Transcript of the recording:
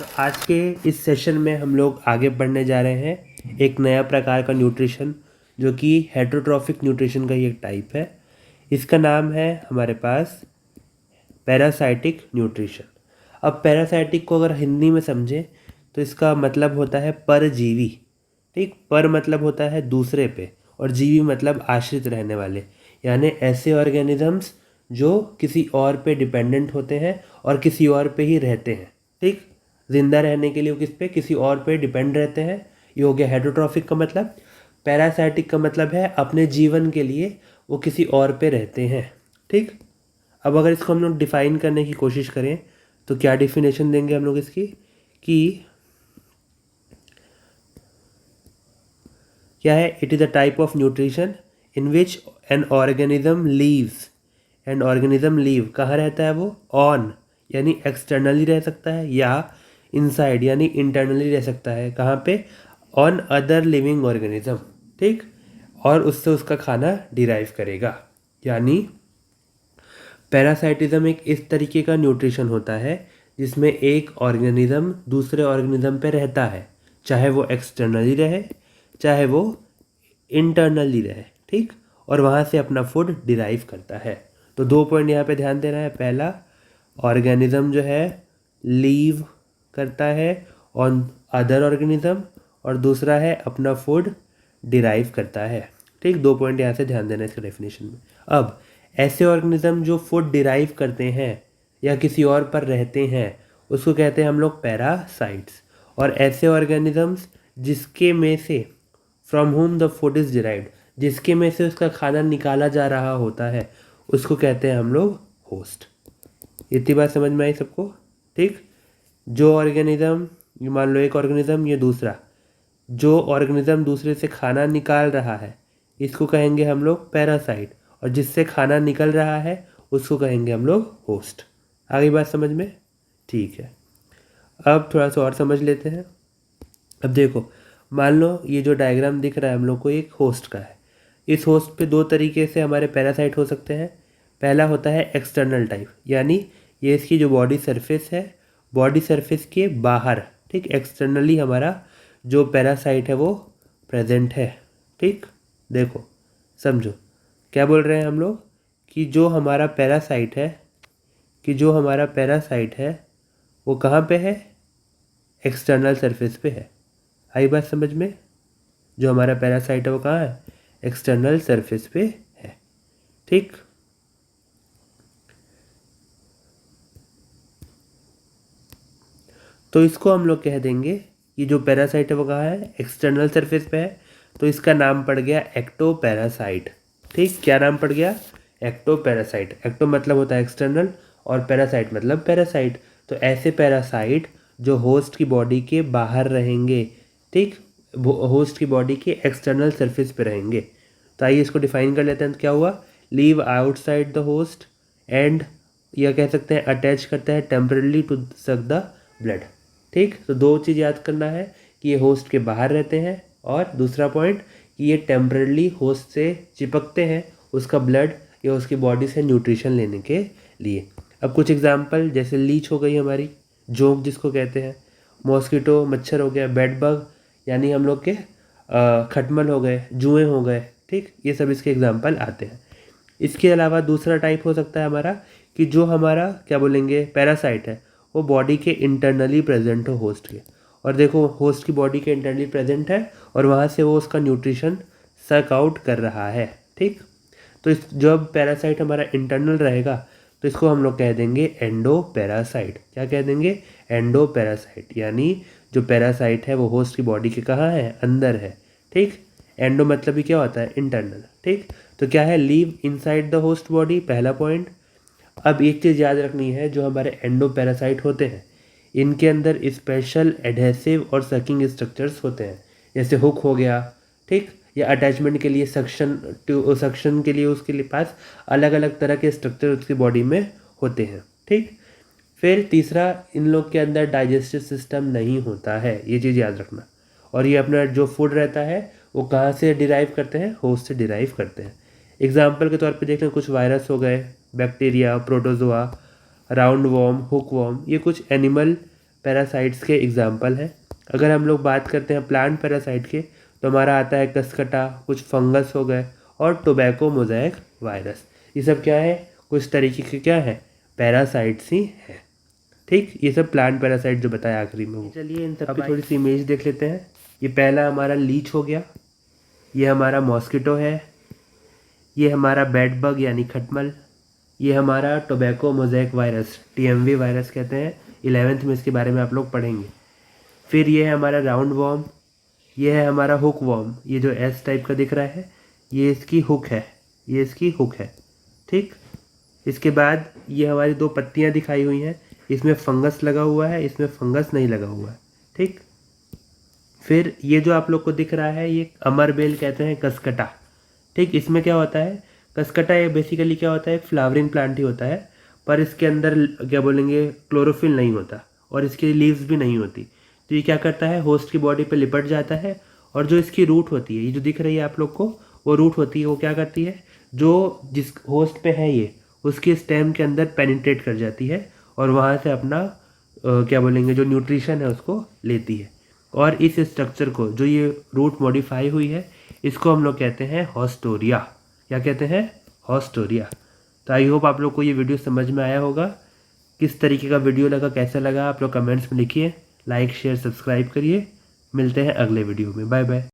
तो आज के इस सेशन में हम लोग आगे बढ़ने जा रहे हैं एक नया प्रकार का न्यूट्रिशन जो कि हेटरोट्रॉफिक न्यूट्रिशन का ही एक टाइप है। इसका नाम है हमारे पास पैरासाइटिक न्यूट्रिशन। अब पैरासाइटिक को अगर हिंदी में समझें तो इसका मतलब होता है परजीवी। ठीक, पर मतलब होता है दूसरे पे और जीवी मतलब आश्रित रहने वाले, यानी ऐसे ऑर्गेनिजम्स जो किसी और पे डिपेंडेंट होते हैं और किसी और पे ही रहते हैं। ठीक, जिंदा रहने के लिए वो किस पे, किसी और पे डिपेंड रहते हैं। ये हो गया हेटरोट्रॉफिक का मतलब। पैरासाइटिक का मतलब है अपने जीवन के लिए वो किसी और पे रहते हैं। ठीक, अब अगर इसको हम लोग डिफाइन करने की कोशिश करें तो क्या डिफिनेशन देंगे हम लोग इसकी कि क्या है, it is a type of nutrition in which an organism leaves. And organism leave कहाँ रहता है, वो ऑन यानी एक्सटर्नली रह सकता है, या इनसाइड यानी इंटरनली रह सकता है। कहाँ पे, ऑन अदर लिविंग ऑर्गेनिज्म। ठीक, और उससे उसका खाना डिराइव करेगा। यानी पैरासाइटिज्म एक इस तरीके का न्यूट्रिशन होता है जिसमें एक ऑर्गेनिज्म दूसरे ऑर्गेनिज्म पे रहता है, चाहे वो एक्सटर्नली रहे चाहे वो इंटरनली रहे। ठीक, और वहाँ से अपना फूड डिराइव करता है। तो 2 पॉइंट यहाँ पे ध्यान देना है। पहला, ऑर्गेनिज्म जो है लीव करता है ऑन अदर ऑर्गेनिज्म, और दूसरा है अपना फूड डिराइव करता है। ठीक, 2 पॉइंट यहाँ से ध्यान देना है इसके डेफिनेशन में। अब ऐसे ऑर्गेनिज्म जो फूड डिराइव करते हैं या किसी और पर रहते हैं उसको कहते हैं हम लोग पैरासाइट्स। और ऐसे ऑर्गेनिजम्स जिसके में से from home the food is derived, जिसके में से उसका खाना निकाला जा रहा होता है, उसको कहते हैं हम लोग होस्ट। इतनी बात समझ में आई सबको। ठीक, जो ऑर्गेनिज्म, मान लो एक ऑर्गेनिज्म, ये दूसरा, जो ऑर्गेनिज्म दूसरे से खाना निकाल रहा है इसको कहेंगे हम लोग पैरासाइट, और जिससे खाना निकल रहा है उसको कहेंगे हम लोग होस्ट। आ गई बात समझ में? ठीक है, अब थोड़ा सा और समझ लेते हैं। अब देखो, मान लो ये जो डायग्राम दिख रहा है हम लोग को एक होस्ट का है। इस होस्ट पे 2 तरीके से हमारे पैरासाइट हो सकते हैं। पहला होता है एक्सटर्नल टाइप, यानी ये इसकी जो बॉडी सरफेस है, बॉडी सरफेस के बाहर, ठीक, एक्सटर्नली हमारा जो पैरासाइट है वो प्रेजेंट है। ठीक, देखो समझो क्या बोल रहे हैं हम लोग कि जो हमारा पैरासाइट है, वो कहाँ पे है, एक्सटर्नल सरफेस पे है। आई बात समझ में? जो हमारा पैरासाइट है वो कहाँ है, एक्सटर्नल सरफेस पे है। ठीक, तो इसको हम लोग कह देंगे कि जो पैरासाइट है वो कहाँ है, एक्सटर्नल सरफेस पे है। तो इसका नाम पड़ गया एक्टोपैरासाइट। ठीक, क्या नाम पड़ गया, एक्टोपैरासाइट। एक्टो मतलब होता है एक्सटर्नल और पैरासाइट मतलब पैरासाइट। तो ऐसे पैरासाइट जो होस्ट की बॉडी के बाहर रहेंगे, ठीक, होस्ट की बॉडी के एक्सटर्नल सरफेस पे रहेंगे। तो आइए इसको डिफाइन कर लेते हैं। तो क्या हुआ, live outside the host and, यह कह सकते हैं अटैच करता है temporarily to suck the blood. ठीक, तो 2 चीज़ याद करना है कि ये होस्ट के बाहर रहते हैं, और दूसरा पॉइंट कि ये टेम्परली होस्ट से चिपकते हैं उसका ब्लड या उसकी बॉडी से न्यूट्रिशन लेने के लिए। अब कुछ एग्जांपल, जैसे लीच हो गई हमारी, जोंक जिसको कहते हैं, मॉस्किटो मच्छर हो गया, बेड बग यानी हम लोग के खटमल हो गए, जुएँ हो गए। ठीक, ये सब इसके एग्जाम्पल आते हैं। इसके अलावा दूसरा टाइप हो सकता है हमारा कि जो हमारा क्या बोलेंगे पैरासाइट है वो बॉडी के इंटरनली प्रेजेंट हो होस्ट के। और देखो होस्ट की बॉडी के इंटरनली प्रेजेंट है और वहाँ से वो उसका न्यूट्रिशन सक आउट कर रहा है। ठीक, तो इस जब पैरासाइट हमारा इंटरनल रहेगा तो इसको हम लोग कह देंगे एंडो पैरासाइट। क्या कह देंगे, एंडो पैरासाइट। यानी जो पैरासाइट है वो होस्ट की बॉडी के कहाँ है, अंदर है। ठीक, एंडो मतलब भी क्या होता है, इंटरनल। ठीक, तो क्या है, leave inside the host body, पहला पॉइंट। अब एक चीज़ याद रखनी है, जो हमारे एंडो पैरासाइट होते हैं इनके अंदर स्पेशल एडहेसिव और सकिंग स्ट्रक्चर्स होते हैं, जैसे हुक हो गया। ठीक, या अटैचमेंट के लिए सक्शन के लिए उसके लिए पास अलग अलग तरह के स्ट्रक्चर उसकी बॉडी में होते हैं। ठीक, फिर तीसरा, इन लोग के अंदर डाइजेस्टिव सिस्टम नहीं होता है, ये चीज़ याद रखना। और ये अपना जो फूड रहता है वो कहाँ से डिराइव करते हैं, होस्ट से डिराइव करते हैं। एग्जाम्पल के तौर पे देख लें, कुछ वायरस हो गए, bacteria, protozoa, round warm, hook warm, ये कुछ एनिमल पैरासाइट्स के एग्जाम्पल हैं। अगर हम लोग बात करते हैं प्लांट पैरासाइट के, तो हमारा आता है कसकटा, कुछ फंगस हो गए, और टोबैको मोज़ेक वायरस। ये सब क्या है, कुछ तरीके के क्या है, पैरासाइट्स ही हैं। ठीक, ये सब प्लांट पैरासाइट जो बताया आखिरी में वो। चलिए इन सब की थोड़ी सी इमेज देख लेते हैं। ये पहला हमारा लीच हो गया, ये हमारा मॉस्किटो है, ये हमारा बेड बग यानी खटमल, ये हमारा tobacco mosaic virus, TMV virus कहते हैं। 11th में इसके बारे में आप लोग पढ़ेंगे। फिर ये है हमारा राउंड वॉर्म, ये है हमारा हुक वॉर्म, ये जो S टाइप का दिख रहा है ये इसकी हुक है, ये इसकी हुक है। ठीक, इसके बाद ये हमारी 2 पत्तियां दिखाई हुई हैं, इसमें फंगस लगा हुआ है, इसमें फंगस नहीं लगा हुआ है। ठीक, फिर ये जो आप लोग को दिख रहा है ये अमरबेल कहते हैं, कसकटा। ठीक, इसमें क्या होता है, कसकटा ये बेसिकली क्या होता है, एक फ्लावरिंग प्लांट ही होता है, पर इसके अंदर क्या बोलेंगे क्लोरोफिल नहीं होता और इसकी लीव्स भी नहीं होती। तो ये क्या करता है, होस्ट की बॉडी पे लिपट जाता है, और जो इसकी रूट होती है, ये जो दिख रही है आप लोग को, वो रूट होती है, वो क्या करती है, जो जिस होस्ट पे है ये, उसके स्टेम के अंदर पेनिट्रेट कर जाती है और वहाँ से अपना क्या बोलेंगे जो न्यूट्रिशन है उसको लेती है। और इस स्ट्रक्चर को, जो ये रूट मॉडिफाई हुई है, इसको हम लोग कहते हैं हॉस्टोरिया। क्या कहते हैं, हॉस्टोरिया। तो आई होप आप लोग को ये वीडियो समझ में आया होगा। किस तरीके का वीडियो लगा, कैसा लगा, आप लोग कमेंट्स में लिखिए। लाइक शेयर सब्सक्राइब करिए। मिलते हैं अगले वीडियो में। Bye bye.